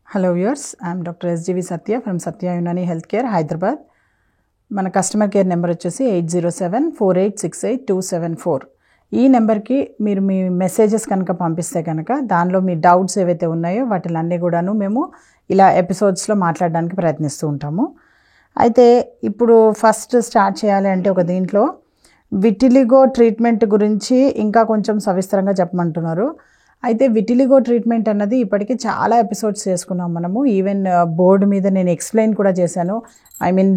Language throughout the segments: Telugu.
Hello viewers, I am Dr. SGV Satya from Satya Unani Healthcare, Hyderabad. మన కస్టమర్ కేర్ నెంబర్ వచ్చేసి 8074868274. ఈ నెంబర్కి మీరు మీ మెసేజెస్ కనుక పంపిస్తే కనుక దానిలో మీ డౌట్స్ ఏవైతే ఉన్నాయో వాటిలన్నీ కూడాను మేము ఇలా ఎపిసోడ్స్లో మాట్లాడడానికి ప్రయత్నిస్తూ ఉంటాము. అయితే ఇప్పుడు ఫస్ట్ స్టార్ట్ చేయాలి అంటే ఒక దీంట్లో విటిలిగో ట్రీట్మెంట్ గురించి ఇంకా కొంచెం సవిస్తరంగా చెప్పమంటున్నారు. అయితే విటిలిగో ట్రీట్మెంట్ అన్నది ఇప్పటికీ చాలా ఎపిసోడ్స్ చేసుకున్నాం మనము. ఈవెన్ బోర్డు మీద నేను ఎక్స్ప్లెయిన్ కూడా చేశాను.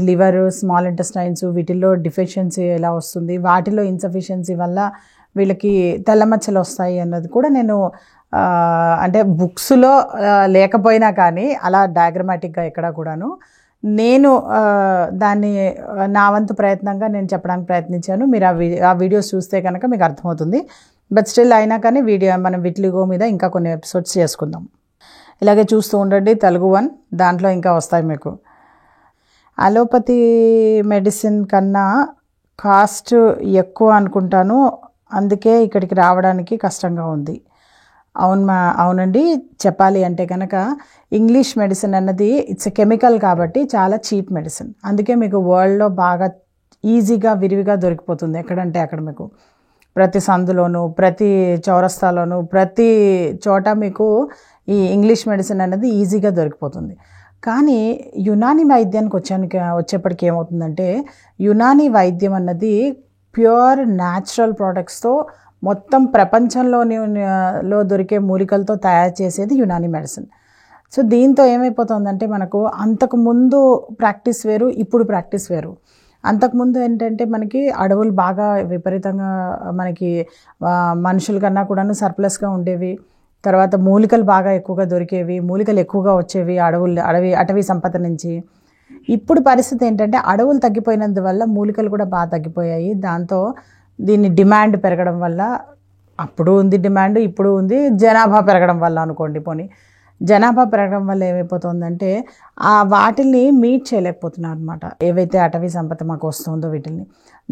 లివర్, స్మాల్ ఇంటెస్టైన్స్ వీటిల్లో డిఫిషియన్సీ ఎలా వస్తుంది, వాటిలో ఇన్సఫిషియన్సీ వల్ల వీళ్ళకి తెల్లమచ్చలు వస్తాయి అన్నది కూడా నేను అంటే బుక్స్లో లేకపోయినా కానీ అలా డయాగ్రమాటిక్గా ఎక్కడా కూడాను నేను దాన్ని నా వంతు ప్రయత్నంగా నేను చెప్పడానికి ప్రయత్నించాను. మీరు ఆ వీడియోస్ చూస్తే కనుక మీకు అర్థమవుతుంది. బట్ స్టిల్ అయినా కానీ మనం విటిలిగో మీద ఇంకా కొన్ని ఎపిసోడ్స్ చేసుకుందాం. ఇలాగే చూస్తూ ఉండండి. తెలుగు 1 దాంట్లో ఇంకా వస్తాయి మీకు. అలోపతి మెడిసిన్ కన్నా కాస్ట్ ఎక్కువ అనుకుంటాను, అందుకే ఇక్కడికి రావడానికి కష్టంగా ఉంది. అవునండి, చెప్పాలి అంటే కనుక ఇంగ్లీష్ మెడిసిన్ అన్నది ఇట్స్ కెమికల్ కాబట్టి చాలా చీప్ మెడిసిన్. అందుకే మీకు వరల్డ్లో బాగా ఈజీగా విరివిగా దొరికిపోతుంది. ఎక్కడంటే అక్కడ మీకు ప్రతి సందులోను, ప్రతి చౌరస్తాలోను, ప్రతి చోట మీకు ఈ ఇంగ్లీష్ మెడిసిన్ అనేది ఈజీగా దొరికిపోతుంది. కానీ యునాని వైద్యానికి వచ్చేప్పటికి ఏమవుతుందంటే యునాని వైద్యం అన్నది ప్యూర్ న్యాచురల్ ప్రోడక్ట్స్తో మొత్తం ప్రపంచంలో దొరికే మూలికలతో తయారు చేసేది యునాని మెడిసిన్. సో దీంతో ఏమైపోతుందంటే మనకు అంతకుముందు ప్రాక్టీస్ వేరు, ఇప్పుడు ప్రాక్టీస్ వేరు. అంతకుముందు ఏంటంటే మనకి అడవులు బాగా విపరీతంగా మనకి మనుషుల కన్నా కూడాను సర్ప్లస్గా ఉండేవి. తర్వాత మూలికలు బాగా ఎక్కువగా దొరికేవి, మూలికలు ఎక్కువగా వచ్చేవి అటవీ సంపద నుంచి. ఇప్పుడు పరిస్థితి ఏంటంటే అడవులు తగ్గిపోయినందువల్ల మూలికలు కూడా బాగా తగ్గిపోయాయి. దాంతో దీన్ని డిమాండ్ పెరగడం వల్ల, అప్పుడు ఉంది డిమాండ్, ఇప్పుడు ఉంది, జనాభా పెరగడం వల్ల అనుకోండి. జనాభా పెరగడం వల్ల ఏమైపోతుందంటే వాటిల్ని మీట్ చేయలేకపోతున్నారు అనమాట. ఏవైతే అటవీ సంపద మాకు వస్తుందో వీటిల్ని.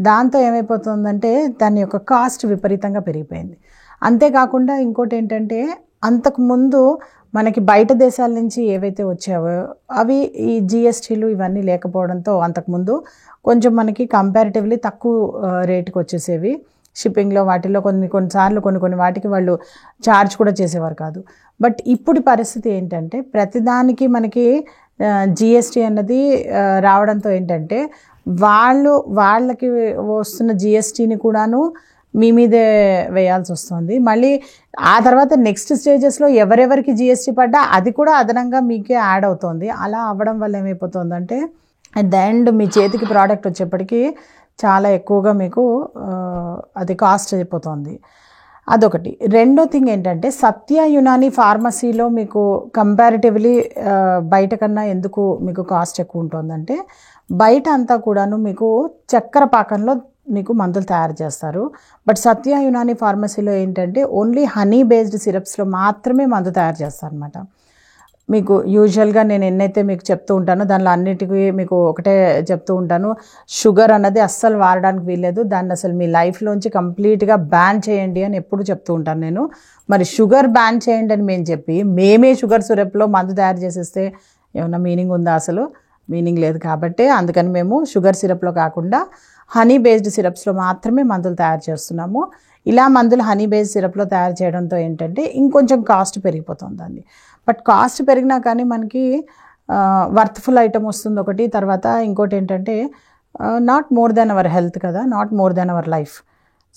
దాంతో ఏమైపోతుందంటే దాని యొక్క కాస్ట్ విపరీతంగా పెరిగిపోయింది. అంతేకాకుండా ఇంకోటి ఏంటంటే అంతకుముందు మనకి బయట దేశాల నుంచి ఏవైతే వచ్చావో అవి ఈ జిఎస్టీలు ఇవన్నీ లేకపోవడంతో అంతకుముందు కొంచెం మనకి కంపారిటివ్లీ తక్కువ రేటుకి వచ్చేసేవి. షిప్పింగ్లో వాటిల్లో కొన్నిసార్లు కొన్ని వాటికి వాళ్ళు ఛార్జ్ కూడా చేసేవారు కాదు. బట్ ఇప్పుడు పరిస్థితి ఏంటంటే ప్రతిదానికి మనకి జిఎస్టీ అన్నది రావడంతో ఏంటంటే వాళ్ళకి వస్తున్న జిఎస్టీని కూడాను మీ మీదే వేయాల్సి వస్తుంది. మళ్ళీ ఆ తర్వాత నెక్స్ట్ స్టేజెస్లో ఎవరెవరికి జిఎస్టీ పడ్డా అది కూడా అదనంగా మీకే యాడ్ అవుతుంది. అలా అవ్వడం వల్ల ఏమైపోతుందంటే అట్ ద ఎండ్ మీ చేతికి ప్రోడక్ట్ వచ్చేప్పటికీ చాలా ఎక్కువగా మీకు అది కాస్ట్ అయిపోతుంది. అదొకటి. రెండో థింగ్ ఏంటంటే సత్య యునాని ఫార్మసీలో మీకు కంపారిటివ్లీ బయట కన్నా ఎందుకు మీకు కాస్ట్ ఎక్కువ ఉంటుందంటే బయట అంతా కూడాను మీకు చక్కెర పాకంలో మీకు మందులు తయారు చేస్తారు. బట్ సత్య యునాని ఫార్మసీలో ఏంటంటే ఓన్లీ హనీ బేస్డ్ సిరప్స్లో మాత్రమే మందు తయారు చేస్తారనమాట. మీకు యూజువల్గా నేను ఎన్నైతే మీకు చెప్తూ ఉంటానో దానిలో అన్నిటికీ మీకు ఒకటే చెప్తూ ఉంటాను, షుగర్ అన్నది అస్సలు వాడడానికి వీల్లేదు, దాన్ని అసలు మీ లైఫ్లోంచి కంప్లీట్గా బ్యాన్ చేయండి అని ఎప్పుడు చెప్తూ ఉంటాను నేను. మరి షుగర్ బ్యాన్ చేయండి అని మేమే షుగర్ సిరప్లో మందు తయారు చేసేస్తే ఏమన్నా మీనింగ్ ఉందా? అసలు మీనింగ్ లేదు. కాబట్టి అందుకని మేము షుగర్ సిరప్లో కాకుండా హనీ బేస్డ్ సిరప్స్లో మాత్రమే మందులు తయారు చేస్తున్నాము. ఇలా మందులు హనీ బేస్డ్ సిరప్లో తయారు చేయడంతో ఏంటంటే ఇంకొంచెం కాస్ట్ పెరిగిపోతుంది అండి. బట్ కాస్ట్ పెరిగినా కానీ మనకి వర్త్ఫుల్ ఐటమ్ వస్తుంది ఒకటి. తర్వాత ఇంకోటి ఏంటంటే not more than our health కదా, not more than our life.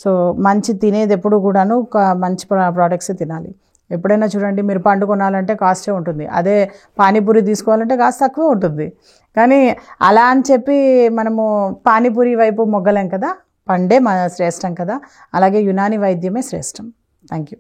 So మంచి తినేది ఎప్పుడు కూడాను మంచి ప్రోడక్ట్సే తినాలి. ఎప్పుడైనా చూడండి, మీరు పండు కొనాలంటే కాస్టే ఉంటుంది, అదే పానీపూరి తీసుకోవాలంటే కాస్ట్ తక్కువ ఉంటుంది. కానీ అలా అని చెప్పి మనము పానీపూరి వైపు మొగ్గలేం కదా, పండే శ్రేష్టం కదా. అలాగే యునాని వైద్యమే శ్రేష్టం. Thank you.